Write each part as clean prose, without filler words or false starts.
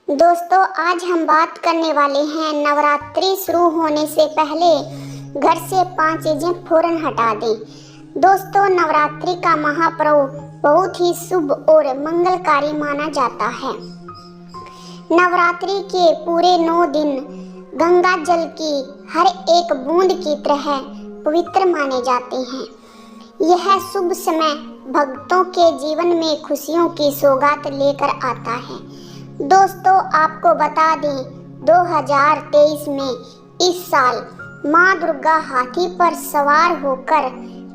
दोस्तों, आज हम बात करने वाले हैं नवरात्रि शुरू होने से पहले घर से 5 चीजें फौरन हटा दें। दोस्तों, नवरात्रि का महापर्व बहुत ही शुभ और मंगलकारी माना जाता है। नवरात्रि के पूरे 9 दिन गंगा जल की हर एक बूंद की तरह पवित्र माने जाते हैं। यह शुभ समय भक्तों के जीवन में खुशियों की सौगात लेकर आता है। दोस्तों, आपको बता दें 2023 में इस साल माँ दुर्गा हाथी पर सवार होकर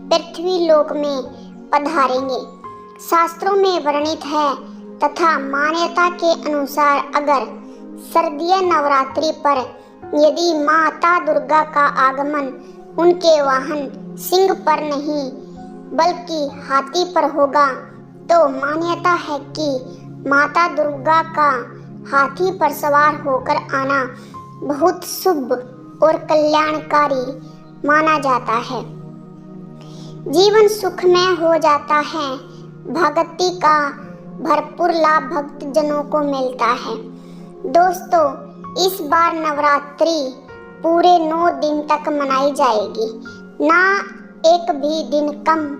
पृथ्वी लोक में पधारेंगे। शास्त्रों में वर्णित है तथा मान्यता के अनुसार अगर शारदीय नवरात्रि पर यदि माता दुर्गा का आगमन उनके वाहन सिंह पर नहीं बल्कि हाथी पर होगा तो मान्यता है कि माता दुर्गा का हाथी पर सवार होकर आना बहुत शुभ और कल्याणकारी माना जाता है। जीवन सुखमय हो जाता है। भक्ति का भरपूर लाभ भक्त जनों को मिलता है। दोस्तों, इस बार नवरात्रि पूरे 9 दिन तक मनाई जाएगी, ना एक भी दिन कम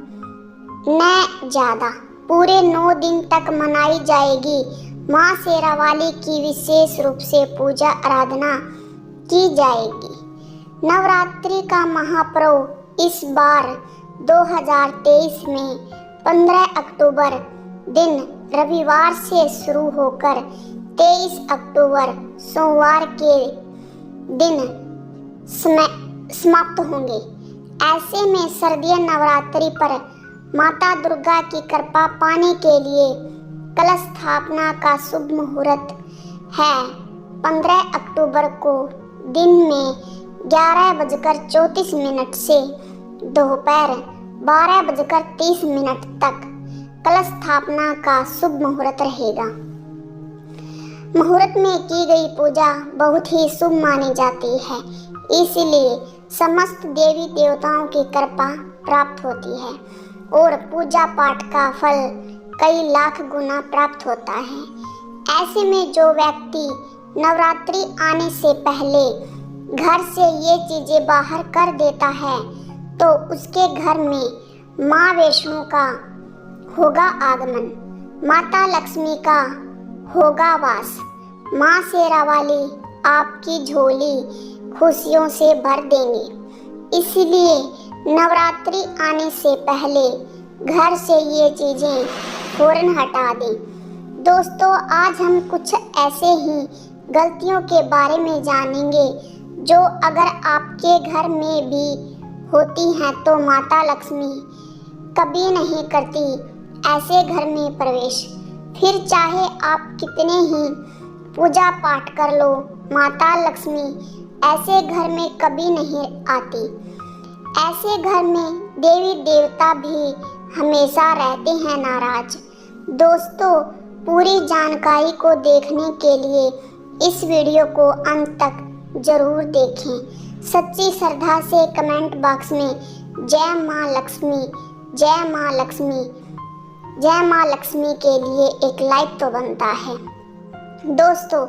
न ज्यादा। पूरे 9 दिन तक मनाई जाएगी। माँ शेरावाली की विशेष रूप से पूजा आराधना की जाएगी। नवरात्रि का महापर्व इस बार 2023 में 15 अक्टूबर दिन रविवार से शुरू होकर 23 अक्टूबर सोमवार के दिन समाप्त होंगे। ऐसे में शारदीय नवरात्रि पर माता दुर्गा की कृपा पाने के लिए कलश स्थापना का शुभ मुहूर्त है 15 अक्टूबर को दिन में 11:34 से दोपहर 12:30 तक कलश स्थापना का शुभ मुहूर्त रहेगा। मुहूर्त में की गई पूजा बहुत ही शुभ मानी जाती है, इसलिए समस्त देवी देवताओं की कृपा प्राप्त होती है और पूजा पाठ का फल कई लाख गुना प्राप्त होता है। ऐसे में जो व्यक्ति नवरात्रि आने से पहले घर से ये चीजें बाहर कर देता है तो उसके घर में माँ वैष्णो का होगा आगमन, माता लक्ष्मी का होगा वास, माँ शेरावाली आपकी झोली खुशियों से भर देंगी। इसलिए नवरात्रि आने से पहले घर से ये चीजें फौरन हटा दें। दोस्तों, आज हम कुछ ऐसे ही गलतियों के बारे में जानेंगे जो अगर आपके घर में भी होती हैं तो माता लक्ष्मी कभी नहीं करती ऐसे घर में प्रवेश। फिर चाहे आप कितने ही पूजा पाठ कर लो, माता लक्ष्मी ऐसे घर में कभी नहीं आती। ऐसे घर में देवी देवता भी हमेशा रहते हैं नाराज। दोस्तों, पूरी जानकारी को देखने के लिए इस वीडियो को अंत तक जरूर देखें। सच्ची श्रद्धा से कमेंट बॉक्स में जय माँ लक्ष्मी, जय माँ लक्ष्मी, जय माँ लक्ष्मी के लिए एक लाइक तो बनता है। दोस्तों,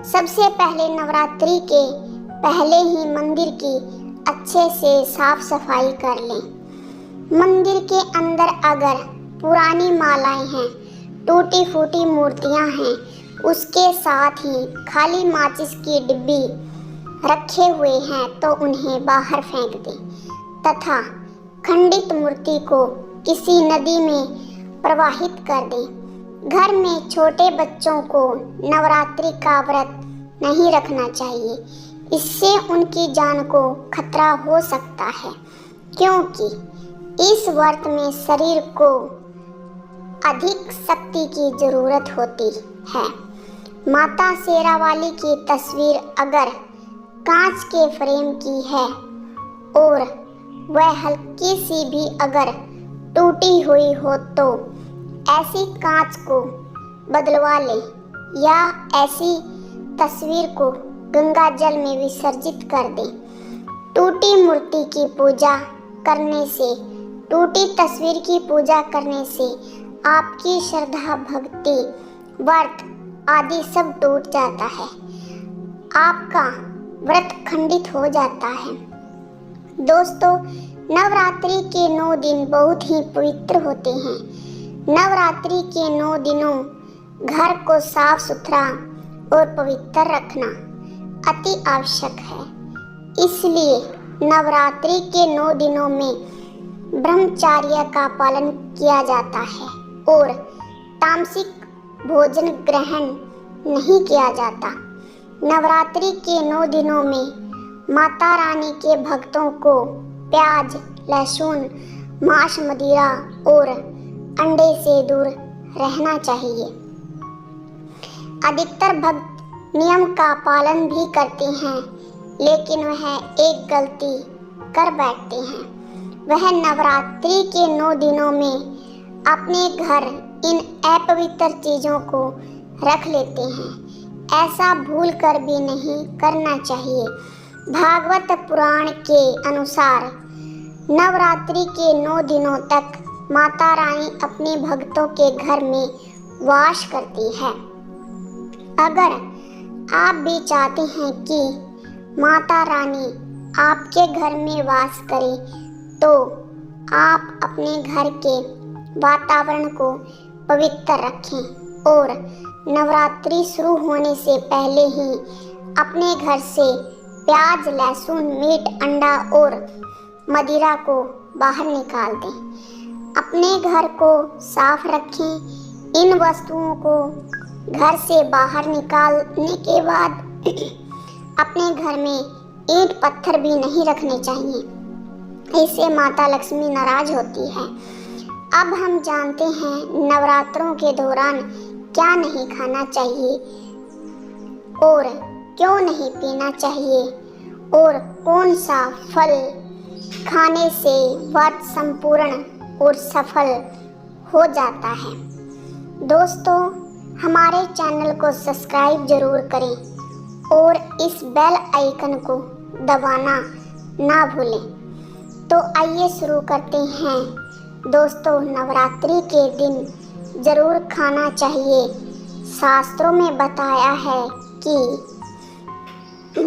सबसे पहले नवरात्रि के पहले ही मंदिर की अच्छे से साफ सफाई कर लें। मंदिर के अंदर अगर पुरानी मालाएं हैं, टूटी फूटी मूर्तियां हैं, उसके साथ ही खाली माचिस की डिब्बी रखे हुए हैं तो उन्हें बाहर फेंक दें तथा खंडित मूर्ति को किसी नदी में प्रवाहित कर दें। घर में छोटे बच्चों को नवरात्रि का व्रत नहीं रखना चाहिए, इससे उनकी जान को खतरा हो सकता है, क्योंकि इस व्रत में शरीर को अधिक शक्ति की जरूरत होती है। माता शेरावाली की तस्वीर अगर कांच के फ्रेम की है और वह हल्की सी भी अगर टूटी हुई हो तो ऐसी कांच को बदलवा ले या ऐसी तस्वीर को गंगा जल में विसर्जित कर दें। टूटी मूर्ति की पूजा करने से, टूटी तस्वीर की पूजा करने से आपकी श्रद्धा भक्ति व्रत आदि सब टूट जाता है। आपका व्रत खंडित हो जाता है। दोस्तों, नवरात्रि के 9 दिन बहुत ही पवित्र होते हैं। नवरात्रि के 9 दिनों घर को साफ सुथरा और पवित्र रखना अति आवश्यक है। इसलिए नवरात्रि के 9 दिनों में ब्रह्मचर्य का पालन किया जाता है और तामसिक भोजन ग्रहण नहीं किया जाता। नवरात्रि के 9 दिनों में माता रानी के भक्तों को प्याज, लहसुन, मांस, मदिरा और अंडे से दूर रहना चाहिए। अधिकतर भक्त नियम का पालन भी करते हैं, लेकिन वह एक गलती कर बैठते हैं। वह नवरात्रि के 9 दिनों में अपने घर इन अपवित्र चीज़ों को रख लेते हैं। ऐसा भूल कर भी नहीं करना चाहिए। भागवत पुराण के अनुसार नवरात्रि के 9 दिनों तक माता रानी अपने भक्तों के घर में वास करती है। अगर आप भी चाहते हैं कि माता रानी आपके घर में वास करे, तो आप अपने घर के वातावरण को पवित्र रखें और नवरात्रि शुरू होने से पहले ही अपने घर से प्याज, लहसुन, मीट, अंडा और मदिरा को बाहर निकाल दें। अपने घर को साफ रखें। इन वस्तुओं को घर से बाहर निकालने के बाद अपने घर में ईंट पत्थर भी नहीं रखने चाहिए। इससे माता लक्ष्मी नाराज होती है। अब हम जानते हैं नवरात्रों के दौरान क्या नहीं खाना चाहिए और क्यों नहीं पीना चाहिए और कौन सा फल खाने से व्रत संपूर्ण और सफल हो जाता है। दोस्तों, हमारे चैनल को सब्सक्राइब जरूर करें और इस बेल आइकन को दबाना ना भूलें। तो आइए शुरू करते हैं। दोस्तों, नवरात्रि के दिन जरूर खाना चाहिए। शास्त्रों में बताया है कि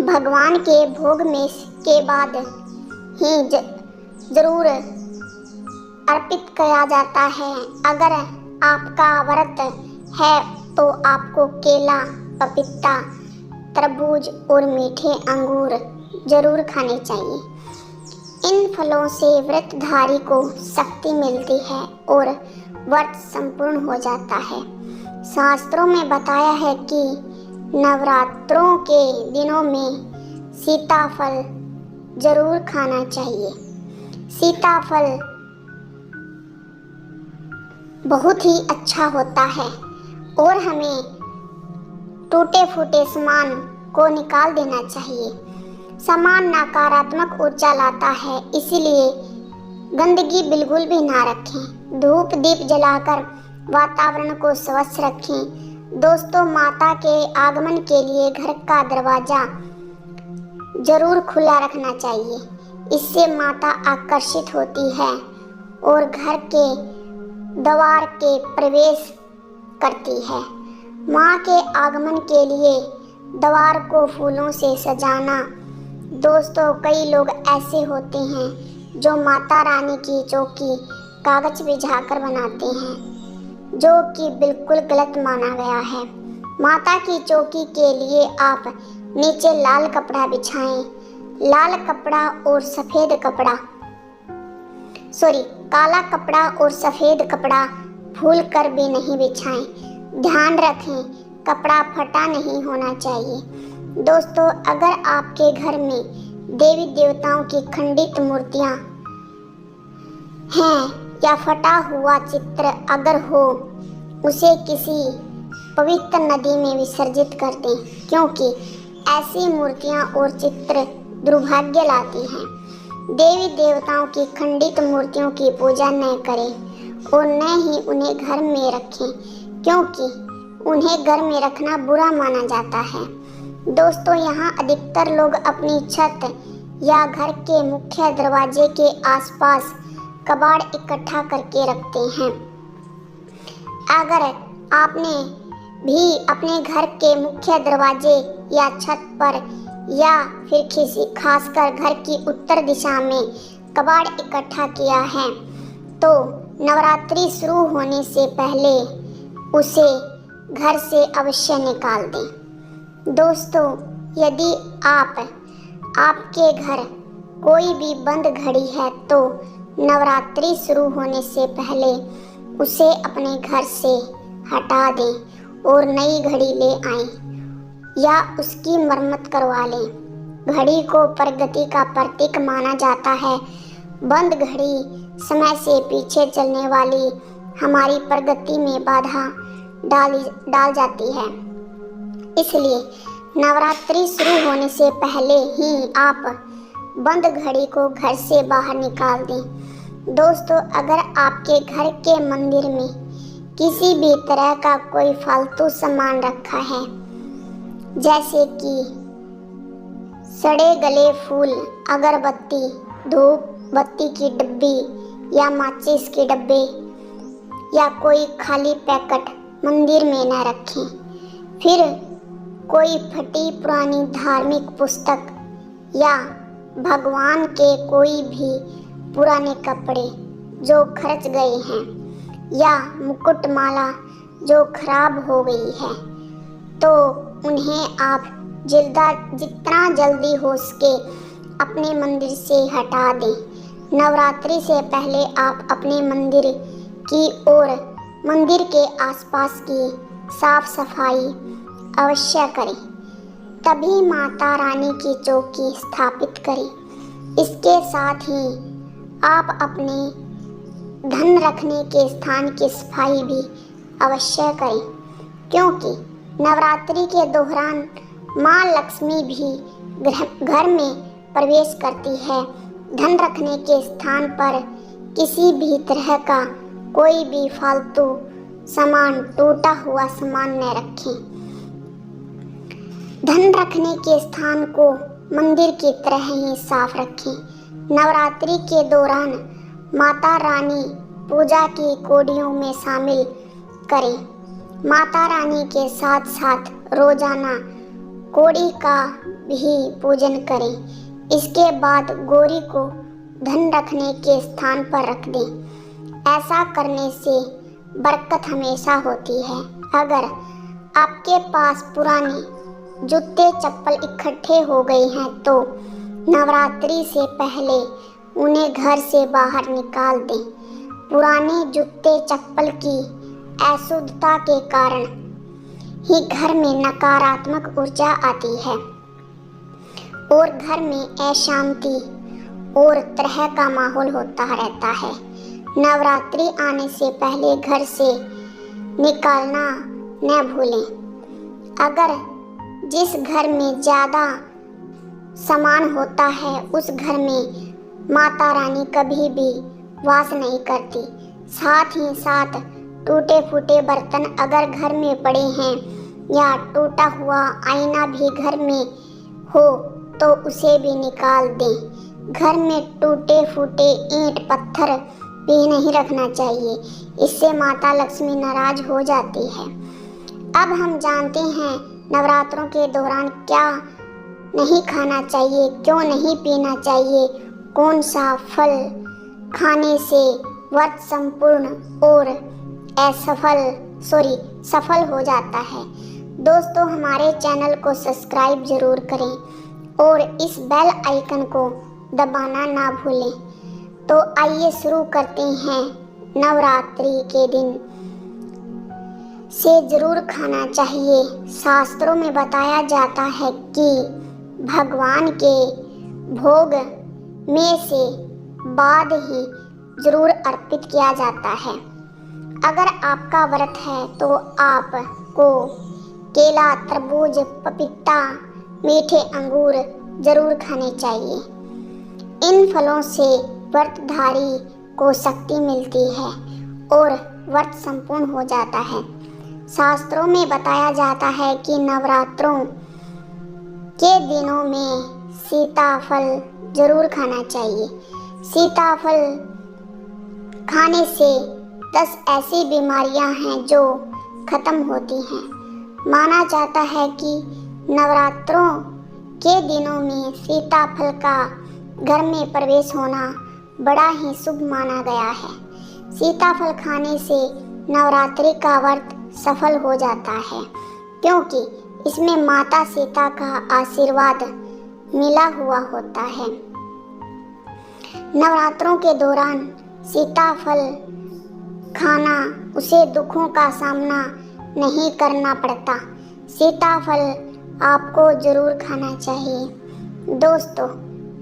भगवान के भोग में के बाद ही जरूर अर्पित किया जाता है। अगर आपका व्रत है तो आपको केला, पपीता, तरबूज और मीठे अंगूर जरूर खाने चाहिए। इन फलों से व्रतधारी को शक्ति मिलती है और व्रत संपूर्ण हो जाता है। शास्त्रों में बताया है कि नवरात्रों के दिनों में सीताफल जरूर खाना चाहिए। सीताफल बहुत ही अच्छा होता है और हमें टूटे फूटे सामान को निकाल देना चाहिए। सामान नकारात्मक ऊर्जा लाता है, इसलिए गंदगी बिल्कुल भी ना रखें। धूप दीप जलाकर वातावरण को स्वच्छ रखें। दोस्तों, माता के आगमन के लिए घर का दरवाज़ा जरूर खुला रखना चाहिए। इससे माता आकर्षित होती है और घर के द्वार के प्रवेश करती है। माँ के आगमन के लिए द्वार को फूलों से सजाना। दोस्तों, कई लोग ऐसे होते हैं जो माता रानी की चौकी कागज बिछाकर बनाते हैं, जो कि बिल्कुल गलत माना गया है। माता की चौकी के लिए आप नीचे लाल कपड़ा बिछाएं। लाल कपड़ा और सफ़ेद कपड़ा काला कपड़ा और सफ़ेद कपड़ा भूल कर भी नहीं बिछाएं। ध्यान रखें, कपड़ा फटा नहीं होना चाहिए। दोस्तों, अगर आपके घर में देवी देवताओं की खंडित मूर्तियां हैं या फटा हुआ चित्र अगर हो, उसे किसी पवित्र नदी में विसर्जित कर दें, क्योंकि ऐसी मूर्तियां और चित्र दुर्भाग्य लाती हैं। देवी देवताओं की खंडित मूर्तियों की पूजा न करें और न ही उन्हें घर में रखें, क्योंकि उन्हें घर में रखना बुरा माना जाता है। दोस्तों, यहाँ अधिकतर लोग अपनी छत या घर के मुख्य दरवाजे के आसपास कबाड़ इकट्ठा करके रखते हैं। अगर आपने भी अपने घर के मुख्य दरवाजे या छत पर या फिर किसी खासकर घर की उत्तर दिशा में कबाड़ इकट्ठा किया है तो नवरात्रि शुरू होने से पहले उसे घर से अवश्य निकाल दें। दोस्तों, यदि आपके घर कोई भी बंद घड़ी है तो नवरात्रि शुरू होने से पहले उसे अपने घर से हटा दें और नई घड़ी ले आएं या उसकी मरम्मत करवा लें। घड़ी को प्रगति का प्रतीक माना जाता है। बंद घड़ी समय से पीछे चलने वाली हमारी प्रगति में बाधा डाल जाती है। इसलिए नवरात्रि शुरू होने से पहले ही आप बंद घड़ी को घर से बाहर निकाल दें। दोस्तों, अगर आपके घर के मंदिर में किसी भी तरह का कोई फालतू सामान रखा है, जैसे कि सड़े गले फूल, अगरबत्ती, धूप बत्ती की डब्बी या माचिस के डब्बे या कोई खाली पैकेट मंदिर में न रखें। फिर कोई फटी पुरानी धार्मिक पुस्तक या भगवान के कोई भी पुराने कपड़े जो खर्च गए हैं या मुकुटमाला जो खराब हो गई है तो उन्हें आप जितना जल्दी हो सके अपने मंदिर से हटा दें। नवरात्रि से पहले आप अपने मंदिर की और मंदिर के आसपास की साफ सफाई अवश्य करें। तभी माता रानी की चौकी स्थापित करें। इसके साथ ही आप अपने धन रखने के स्थान की सफाई भी अवश्य करें, क्योंकि नवरात्रि के दौरान माँ लक्ष्मी भी घर में प्रवेश करती है। धन रखने के स्थान पर किसी भी तरह का कोई भी फालतू सामान, टूटा हुआ सामान न रखें। धन रखने के स्थान को मंदिर की तरह ही साफ रखें। नवरात्रि के दौरान माता रानी पूजा की कोडियों में शामिल करें। माता रानी के साथ साथ रोजाना कोड़ी का भी पूजन करें। इसके बाद गौरी को धन रखने के स्थान पर रख दें। ऐसा करने से बरकत हमेशा होती है। अगर आपके पास पुराने जूते चप्पल इकट्ठे हो गए हैं तो नवरात्रि से पहले उन्हें घर से बाहर निकाल दें। पुराने जूते चप्पल की अशुद्धता के कारण ही घर में नकारात्मक ऊर्जा आती है और घर में अशांति और तरह का माहौल होता रहता है। नवरात्रि आने से पहले घर से निकालना न भूलें। अगर जिस घर में ज़्यादा सामान होता है उस घर में माता रानी कभी भी वास नहीं करती। साथ ही साथ टूटे फूटे बर्तन अगर घर में पड़े हैं या टूटा हुआ आईना भी घर में हो तो उसे भी निकाल दें। घर में टूटे फूटे ईंट पत्थर भी नहीं रखना चाहिए, इससे माता लक्ष्मी नाराज हो जाती है। अब हम जानते हैं नवरात्रों के दौरान क्या नहीं खाना चाहिए, क्यों नहीं पीना चाहिए, कौन सा फल खाने से व्रत संपूर्ण और सफल हो जाता है। दोस्तों, हमारे चैनल को सब्सक्राइब जरूर करें और इस बेल आइकन को दबाना ना भूलें। तो आइए शुरू करते हैं। नवरात्रि के दिन से जरूर खाना चाहिए। शास्त्रों में बताया जाता है कि भगवान के भोग में से बाद ही जरूर अर्पित किया जाता है। अगर आपका व्रत है तो आपको केला, तरबूज, पपीता, मीठे अंगूर जरूर खाने चाहिए। इन फलों से व्रतधारी को शक्ति मिलती है और व्रत संपूर्ण हो जाता है। शास्त्रों में बताया जाता है कि नवरात्रों के दिनों में सीताफल जरूर खाना चाहिए। सीताफल खाने से 10 ऐसी बीमारियां हैं जो खत्म होती हैं। माना जाता है कि नवरात्रों के दिनों में सीताफल का घर में प्रवेश होना बड़ा ही शुभ माना गया है। सीताफल खाने से नवरात्रि का व्रत सफल हो जाता है, क्योंकि इसमें माता सीता का आशीर्वाद मिला हुआ होता है। नवरात्रों के दौरान सीताफल खाना उसे दुखों का सामना नहीं करना पड़ता। सीताफल आपको जरूर खाना चाहिए। दोस्तों,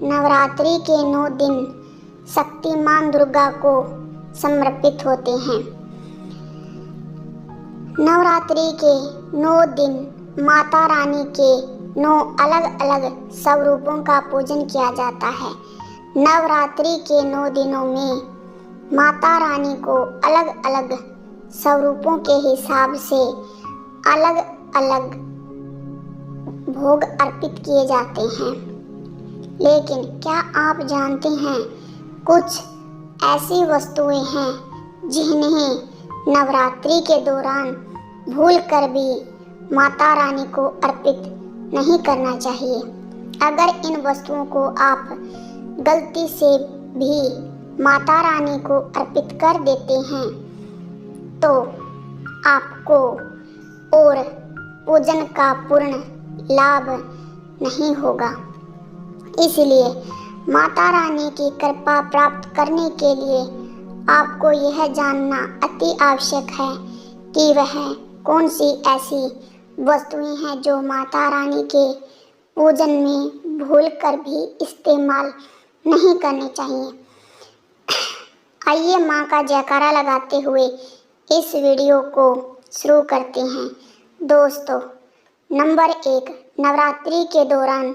नवरात्रि के 9 दिन शक्तिमान दुर्गा को समर्पित होते हैं। नवरात्रि के 9 दिन माता रानी के 9 अलग अलग स्वरूपों का पूजन किया जाता है। नवरात्रि के 9 दिनों में माता रानी को अलग अलग स्वरूपों के हिसाब से अलग अलग भोग अर्पित किए जाते हैं। लेकिन क्या आप जानते हैं, कुछ ऐसी वस्तुएं हैं जिन्हें नवरात्रि के दौरान भूल कर भी माता रानी को अर्पित नहीं करना चाहिए। अगर इन वस्तुओं को आप गलती से भी माता रानी को अर्पित कर देते हैं तो आपको और पूजन का पूर्ण लाभ नहीं होगा। इसलिए माता रानी की कृपा प्राप्त करने के लिए आपको यह जानना अति आवश्यक है कि वह कौन सी ऐसी वस्तुएं हैं जो माता रानी के पूजन में भूल कर भी इस्तेमाल नहीं करनी चाहिए। आइए माँ का जयकारा लगाते हुए इस वीडियो को शुरू करते हैं। दोस्तों, नंबर 1, नवरात्रि के दौरान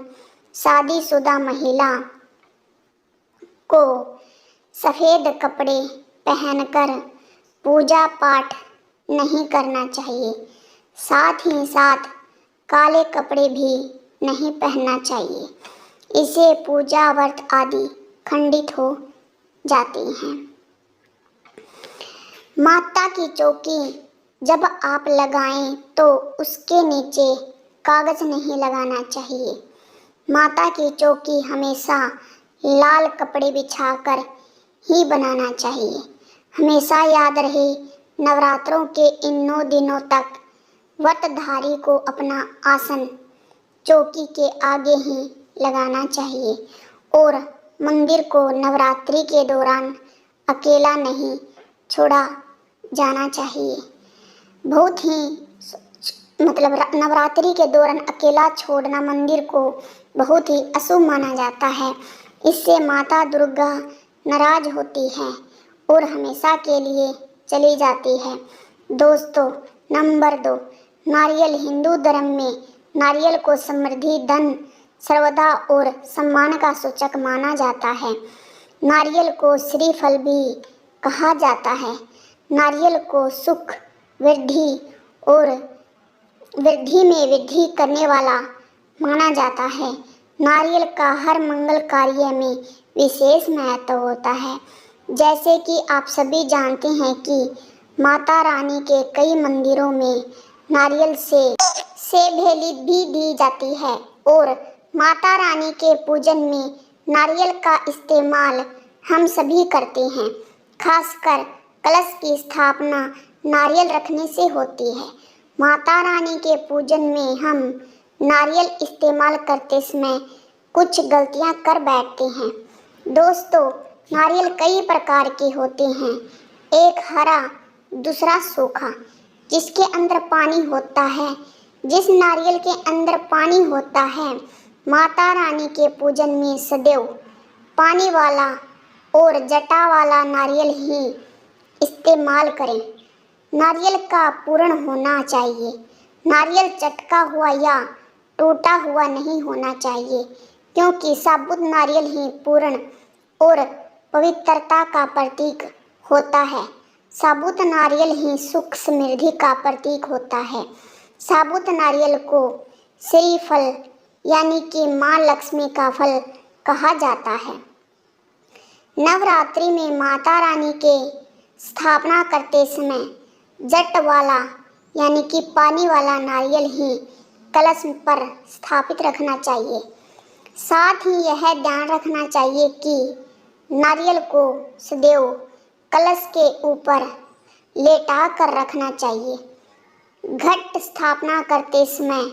शादीशुदा महिला को सफ़ेद कपड़े पहनकर पूजा पाठ नहीं करना चाहिए। साथ ही साथ काले कपड़े भी नहीं पहनना चाहिए। इससे पूजा व्रत आदि खंडित हो जाती हैं। माता की चौकी जब आप लगाएं तो उसके नीचे कागज नहीं लगाना चाहिए। माता की चौकी हमेशा लाल कपड़े बिछाकर ही बनाना चाहिए। हमेशा याद रहे, नवरात्रों के इन 9 दिनों तक व्रतधारी को अपना आसन चौकी के आगे ही लगाना चाहिए और मंदिर को नवरात्रि के दौरान अकेला नहीं छोड़ा जाना चाहिए। बहुत ही नवरात्रि के दौरान अकेला छोड़ना मंदिर को बहुत ही अशुभ माना जाता है। इससे माता दुर्गा नाराज होती है और हमेशा के लिए चली जाती है। दोस्तों, नंबर 2, नारियल। हिंदू धर्म में नारियल को समृद्धि, धन, सर्वदा और सम्मान का सूचक माना जाता है। नारियल को श्रीफल भी कहा जाता है। नारियल को सुख, वृद्धि और वृद्धि में वृद्धि करने वाला माना जाता है। नारियल का हर मंगल कार्य में विशेष महत्व होता है। जैसे कि आप सभी जानते हैं कि माता रानी के कई मंदिरों में नारियल से भेली भी दी जाती है और माता रानी के पूजन में नारियल का इस्तेमाल हम सभी करते हैं। खासकर कलश की स्थापना नारियल रखने से होती है। माता रानी के पूजन में हम नारियल इस्तेमाल करते समय कुछ गलतियां कर बैठते हैं। दोस्तों, नारियल कई प्रकार के होते हैं। एक हरा, दूसरा सूखा, जिसके अंदर पानी होता है। जिस नारियल के अंदर पानी होता है, माता रानी के पूजन में सदैव पानी वाला और जटा वाला नारियल ही इस्तेमाल करें। नारियल का पूर्ण होना चाहिए। नारियल चटका हुआ या टूटा हुआ नहीं होना चाहिए, क्योंकि साबुत नारियल ही पूर्ण और पवित्रता का प्रतीक होता है। साबुत नारियल ही सुख समृद्धि का प्रतीक होता है। साबुत नारियल को श्रीफल यानी कि माँ लक्ष्मी का फल कहा जाता है। नवरात्रि में माता रानी के स्थापना करते समय जट वाला यानी कि पानी वाला नारियल ही कलश पर स्थापित रखना चाहिए। साथ ही यह ध्यान रखना चाहिए कि नारियल को सदैव कलश के ऊपर लेटा कर रखना चाहिए। घट स्थापना करते समय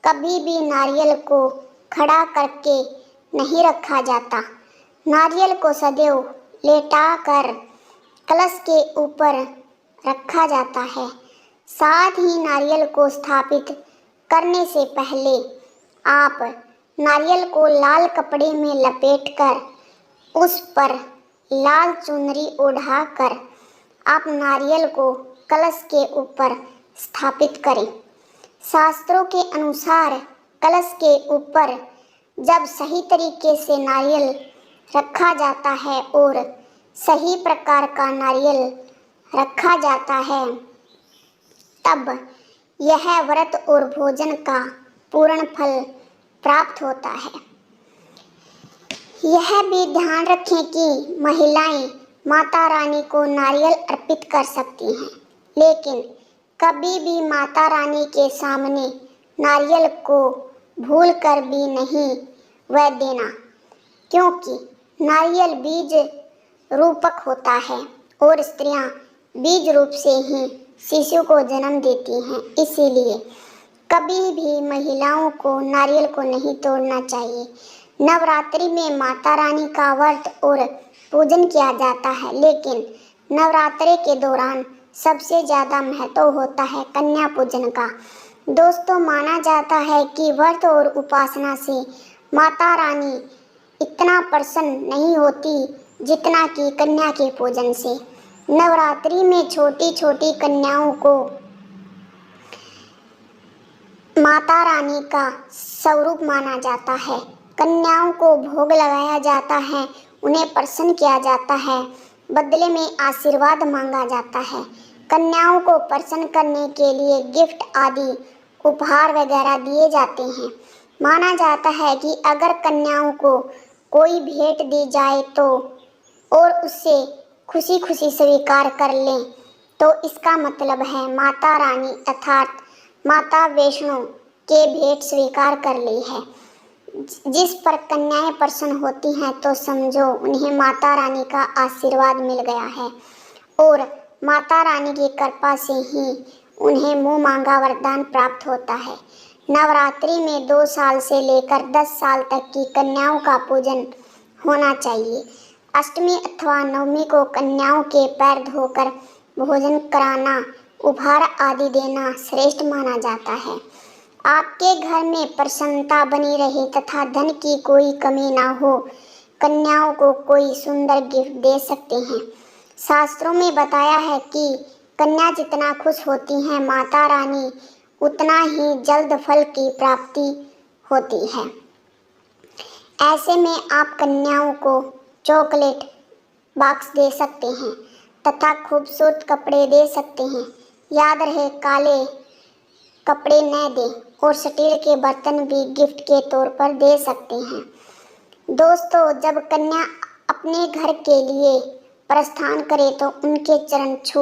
कभी भी नारियल को खड़ा करके नहीं रखा जाता। नारियल को सदैव लेटा कर कलश के ऊपर रखा जाता है। साथ ही नारियल को स्थापित करने से पहले आप नारियल को लाल कपड़े में लपेटकर उस पर लाल चुनरी ओढ़ाकर आप नारियल को कलश के ऊपर स्थापित करें। शास्त्रों के अनुसार कलश के ऊपर जब सही तरीके से नारियल रखा जाता है और सही प्रकार का नारियल रखा जाता है, तब यह व्रत और भोजन का पूर्ण फल प्राप्त होता है। यह भी ध्यान रखें कि महिलाएं माता रानी को नारियल अर्पित कर सकती हैं, लेकिन कभी भी माता रानी के सामने नारियल को भूल कर भी नहीं वह देना, क्योंकि नारियल बीज रूपक होता है और स्त्रियां बीज रूप से ही शिशु को जन्म देती हैं। इसीलिए कभी भी महिलाओं को नारियल को नहीं तोड़ना चाहिए। नवरात्रि में माता रानी का व्रत और पूजन किया जाता है, लेकिन नवरात्रि के दौरान सबसे ज़्यादा महत्व होता है कन्या पूजन का। दोस्तों, माना जाता है कि व्रत और उपासना से माता रानी इतना प्रसन्न नहीं होती जितना कि कन्या के पूजन से। नवरात्रि में छोटी छोटी कन्याओं को माता रानी का स्वरूप माना जाता है। कन्याओं को भोग लगाया जाता है, उन्हें प्रसन्न किया जाता है, बदले में आशीर्वाद मांगा जाता है। कन्याओं को प्रसन्न करने के लिए गिफ्ट आदि उपहार वगैरह दिए जाते हैं। माना जाता है कि अगर कन्याओं को कोई भेंट दी जाए तो और उससे खुशी खुशी स्वीकार कर लें तो इसका मतलब है माता रानी अर्थात माता वैष्णो के भेंट स्वीकार कर ली है। जिस पर कन्याएं प्रसन्न होती हैं तो समझो उन्हें माता रानी का आशीर्वाद मिल गया है और माता रानी की कृपा से ही उन्हें मुँह मांगा वरदान प्राप्त होता है। नवरात्रि में 2 साल से लेकर 10 साल तक की कन्याओं का पूजन होना चाहिए। अष्टमी अथवा नवमी को कन्याओं के पैर धोकर भोजन कराना, उपहार आदि देना श्रेष्ठ माना जाता है। आपके घर में प्रसन्नता बनी रहे तथा धन की कोई कमी ना हो, कन्याओं को कोई सुंदर गिफ्ट दे सकते हैं। शास्त्रों में बताया है कि कन्या जितना खुश होती है, माता रानी उतना ही जल्द फल की प्राप्ति होती है। ऐसे में आप कन्याओं को चॉकलेट बॉक्स दे सकते हैं तथा खूबसूरत कपड़े दे सकते हैं। याद रहे, काले कपड़े न दें और स्टील के बर्तन भी गिफ्ट के तौर पर दे सकते हैं। दोस्तों, जब कन्या अपने घर के लिए प्रस्थान करे तो उनके चरण छू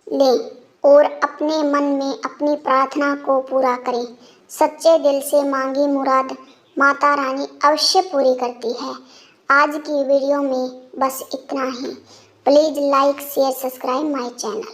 लें और अपने मन में अपनी प्रार्थना को पूरा करें। सच्चे दिल से मांगी मुराद माता रानी अवश्य पूरी करती है। आज की वीडियो में बस इतना ही। Please like share subscribe my channel.